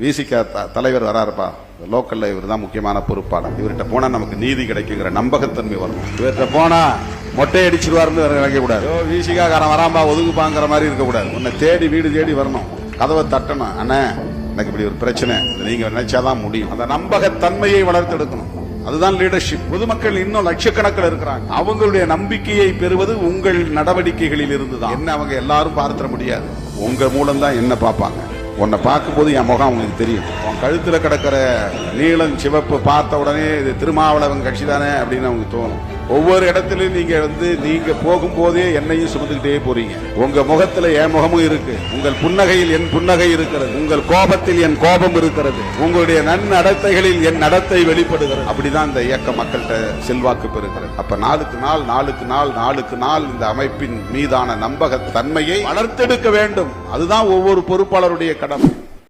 விசிக தலைவர் வராருப்பா, லோக்கல்ல இவர் தான் முக்கியமான பொறுப்பாளர். இவர்கிட்ட போனா நமக்கு நீதி கிடைக்குங்கிற நம்பகத்தன்மை வரும். இவர்கிட்ட போனா மொட்டை அடிச்சிருவாருன்னு நினைக்க கூடாது. விசிகா காரன் வராம்பா ஒதுக்குப்பாங்கிற மாதிரி இருக்கக்கூடாது. உன்னை தேடி வீடு தேடி வரணும், கதவை தட்டணும். அண்ணா எனக்கு இப்படி ஒரு பிரச்சனை, நீங்க நினைச்சாதான் முடியும். அந்த நம்பகத்தன்மையை வளர்த்தெடுக்கணும். அதுதான் லீடர்ஷிப். பொதுமக்கள் இன்னும் லட்சக்கணக்கில் இருக்கிறாங்க. அவங்களுடைய நம்பிக்கையை பெறுவது உங்கள் நடவடிக்கைகளில் இருந்துதான். என்ன அவங்க எல்லாரும் பார்த்துட முடியாது, உங்க மூலம் தான் என்ன பார்ப்பாங்க. உன்னை பார்க்கும் போது என் முகம் அவங்களுக்கு தெரியும். உன் கழுத்துல கிடக்கிற நீளம் சிவப்பு பார்த்த உடனே இது திருமாவளவன் கட்சி தானே அப்படின்னு அவங்க தோணும். ஒவ்வொரு இடத்திலும் நீங்க போகும்போதே என்னையும் சுமந்துக்கிட்டே போறீங்க. உங்க முகத்துல என் முகமும் இருக்கு, உங்கள் புன்னகையில் என் புன்னகை இருக்கிறது, உங்கள் கோபத்தில் என் கோபம் இருக்கிறது, உங்களுடைய நன்னடத்தைகளில் என் நடத்தை வெளிப்படுகிறது. அப்படிதான் இந்த இயக்க மக்கள்கிட்ட செல்வாக்கு பெறுகிறது. அப்ப நாளுக்கு நாள் இந்த அமைப்பின் மீதான நம்பகத்தன்மையை வளர்த்தெடுக்க வேண்டும். அதுதான் ஒவ்வொரு பொறுப்பாளருடைய கடமை.